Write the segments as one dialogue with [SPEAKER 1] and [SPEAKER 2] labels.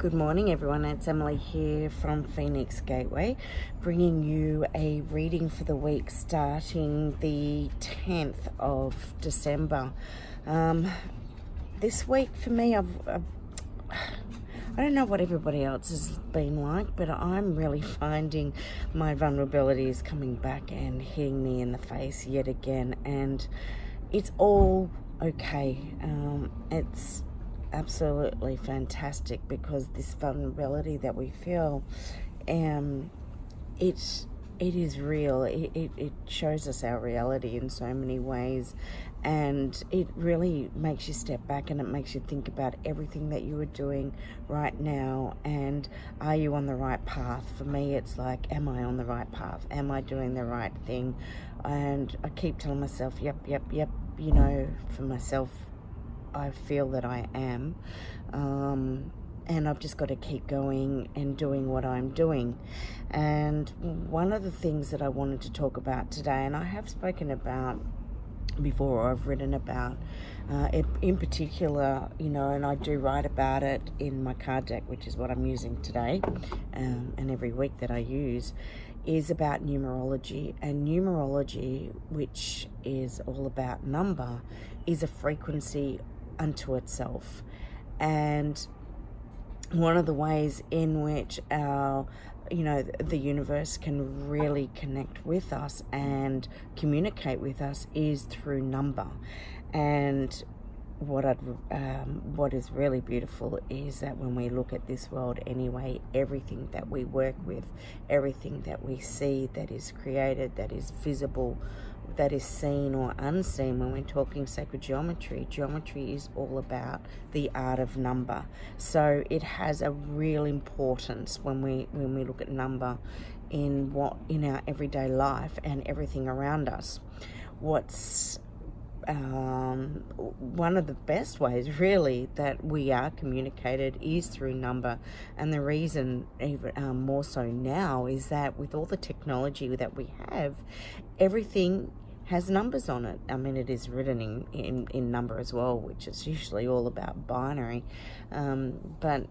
[SPEAKER 1] Good morning, everyone. It's Emily here from Phoenix Gateway, bringing you a reading for the week starting the 10th of December. This week for me, I don't know what everybody else has been like, but I'm really finding my vulnerabilities coming back and hitting me in the face yet again, and it's all okay. It's absolutely fantastic because this vulnerability that we feel, it is real. It shows us our reality in so many ways, and it really makes you step back and it makes you think about everything that you are doing right now, and are you on the right path? For me, it's like, am I on the right path? Am I doing the right thing? And I keep telling myself, yep, you know, for myself, I feel that I am, and I've just got to keep going and doing what I'm doing. And one of the things that I wanted to talk about today, and I have spoken about before, or I've written about it in particular, you know, and I do write about it in my card deck, which is what I'm using today, and every week that I use, is about numerology. And numerology, which is all about number, is a frequency unto itself. And one of the ways in which our, you know, the universe can really connect with us and communicate with us is through number. And what is really beautiful is that when we look at this world anyway, everything that we work with, everything that we see that is created, that is visible, that is seen or unseen, when we're talking sacred geometry is all about the art of number. So it has a real importance when we look at number in our everyday life and everything around us. What's one of the best ways really that we are communicated is through number. And the reason even more so now is that with all the technology that we have, everything has numbers on it. I mean, it is written in number as well, which is usually all about binary, but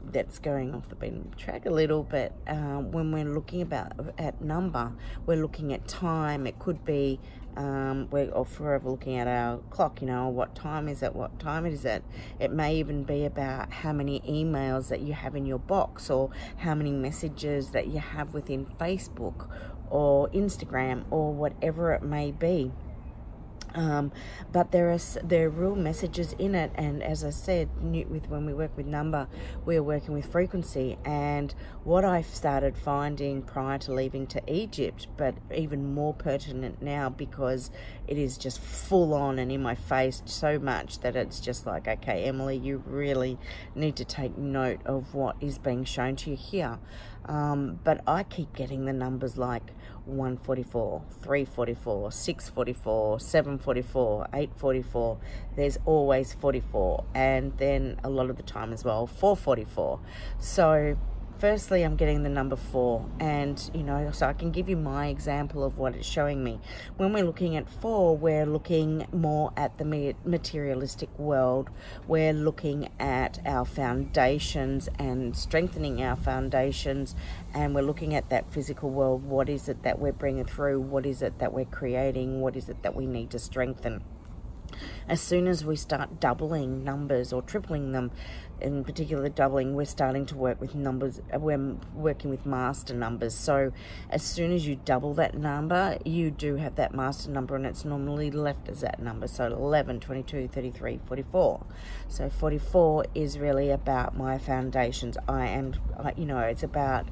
[SPEAKER 1] that's going off the beaten track a little. But when we're looking at number, we're looking at time. It could be we're forever looking at our clock, you know, what time is it, what time it is it. It may even be about how many emails that you have in your box, or how many messages that you have within Facebook or Instagram or whatever it may be. But there are real messages in it, and as I said, when we work with number, we're working with frequency. And what I've started finding prior to leaving to Egypt, but even more pertinent now because it is just full on and in my face so much that it's just like, okay, Emily, you really need to take note of what is being shown to you here. But I keep getting the numbers like 144, 344, 644, 744, 844. There's always 44, and then a lot of the time as well 444. So firstly, I'm getting the number 4, and you know, so I can give you my example of what it's showing me. When we're looking at 4, we're looking more at the materialistic world. We're looking at our foundations and strengthening our foundations, and we're looking at that physical world. What is it that we're bringing through? What is it that we're creating? What is it that we need to strengthen? As soon as we start doubling numbers or tripling them, in particular doubling, we're starting to work with numbers. We're working with master numbers. So as soon as you double that number, you do have that master number, and it's normally left as that number. So 11, 22, 33, 44. So 44 is really about my foundations. You know, it's about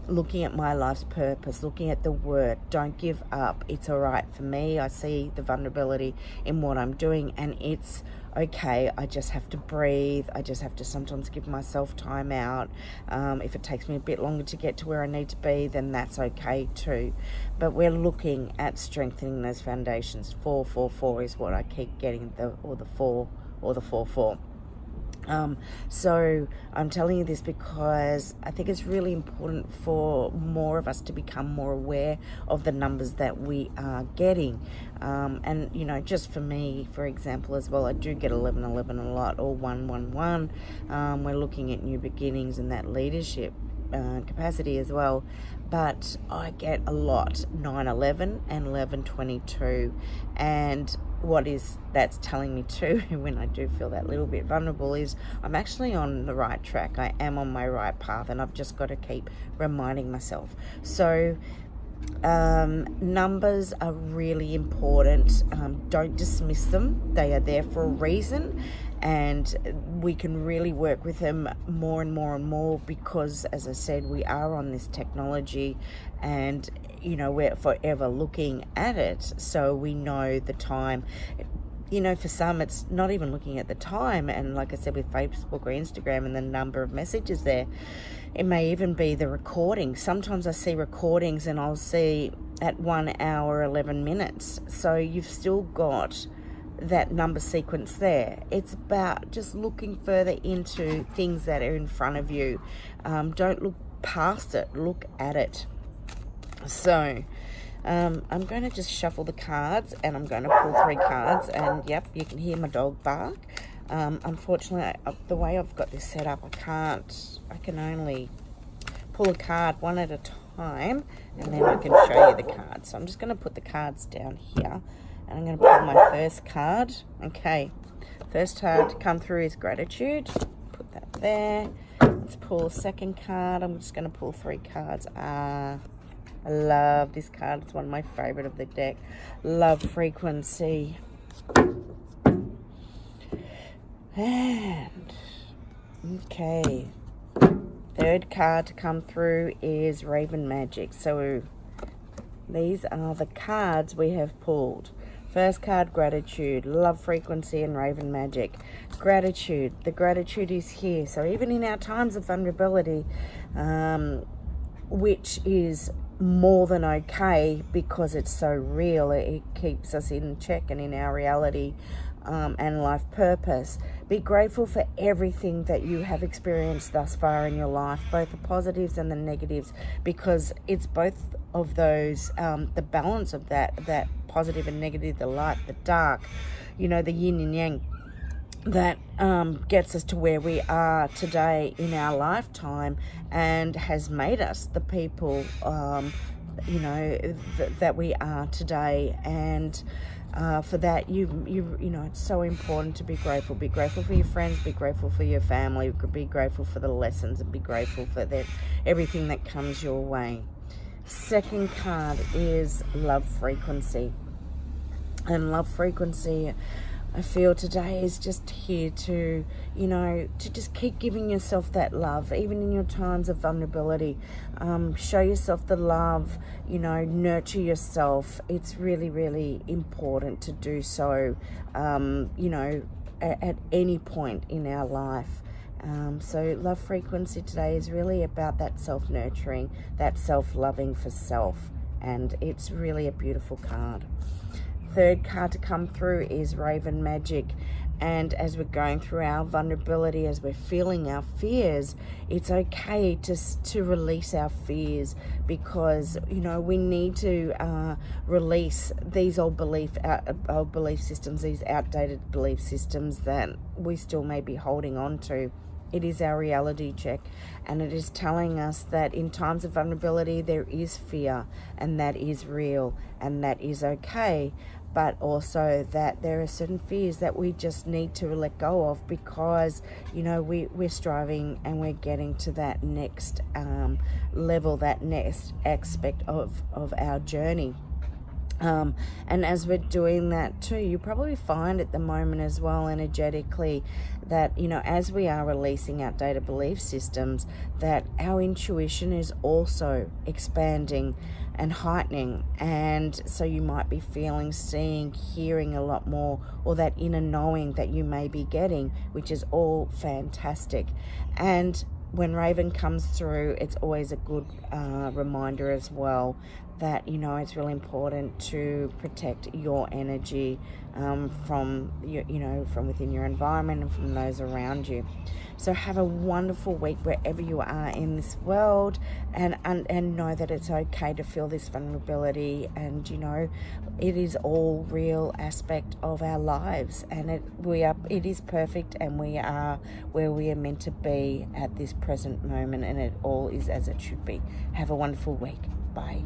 [SPEAKER 1] looking at my life's purpose, looking at the work. Don't give up. It's all right. For me, I see the vulnerability in what I'm doing, and it's okay. I just have to breathe. I just have to sometimes give myself time out. If it takes me a bit longer to get to where I need to be, then that's okay too. But we're looking at strengthening those foundations. 444 is what I keep getting, the 4 or the 44. So I'm telling you this because I think it's really important for more of us to become more aware of the numbers that we are getting. And, you know, just for me, for example, as well, I do get 1111 a lot, or 111. We're looking at new beginnings and that leadership capacity as well. But I get a lot 911 and 1122. And what is that's telling me too, when I do feel that little bit vulnerable, is I'm actually on the right track. I am on my right path, and I've just got to keep reminding myself. So numbers are really important. Don't dismiss them. They are there for a reason, and we can really work with them more and more and more, because, as I said, we are on this technology, and you know, we're forever looking at it, so we know the time. You know, for some, it's not even looking at the time, and like I said, with Facebook or Instagram and the number of messages there, it may even be the recording. Sometimes I see recordings and I'll see at 1 hour 11 minutes, so you've still got that number sequence there. It's about just looking further into things that are in front of you. Don't look past it, look at it. So I'm going to just shuffle the cards, and I'm going to pull 3 cards, and yep, you can hear my dog bark. Unfortunately, the way I've got this set up, I can only pull a card one at a time, and then I can show you the cards. So I'm just going to put the cards down here, and I'm going to pull my first card. Okay, first card to come through is gratitude. Put that there. Let's pull a second card. I'm just going to pull 3 cards. I love this card. It's one of my favorite of the deck. Love frequency. And okay, third card to come through is Raven Magic. So these are the cards we have pulled. First card, gratitude, love frequency, and Raven Magic. Gratitude. The gratitude is here. So even in our times of vulnerability, which is more than okay, because it's so real, it keeps us in check and in our reality and life purpose. Be grateful for everything that you have experienced thus far in your life, both the positives and the negatives, because it's both of those, the balance of that positive and negative, the light, the dark, you know, the yin and yang, that gets us to where we are today in our lifetime, and has made us the people you know, that we are today. And for that, you know, it's so important to be grateful. Be grateful for your friends, be grateful for your family, be grateful for the lessons, and be grateful for everything that comes your way. Second card is love frequency. And love frequency, I feel today, is just here to, you know, to just keep giving yourself that love, even in your times of vulnerability. Show yourself the love, you know, nurture yourself. It's really, really important to do so, you know, at any point in our life. So love frequency today is really about that self-nurturing, that self-loving for self, and it's really a beautiful card. Third card to come through is Raven Magic. And as we're going through our vulnerability, as we're feeling our fears, it's okay to release our fears, because, you know, we need to release these old belief systems, these outdated belief systems that we still may be holding on to. It is our reality check, and it is telling us that in times of vulnerability there is fear, and that is real, and that is okay, but also that there are certain fears that we just need to let go of, because, you know, we're striving and we're getting to that next level, that next aspect of our journey. And as we're doing that too, you probably find at the moment as well, energetically, that, you know, as we are releasing outdated belief systems, that our intuition is also expanding and heightening. And so you might be feeling, seeing, hearing a lot more, or that inner knowing that you may be getting, which is all fantastic. And when Raven comes through, it's always a good reminder as well that, you know, it's really important to protect your energy from from within your environment and from those around you. So have a wonderful week wherever you are in this world, and know that it's okay to feel this vulnerability, and you know, it is all real aspect of our lives, and it is perfect, and we are where we are meant to be at this present moment, and it all is as it should be. Have a wonderful week. Bye.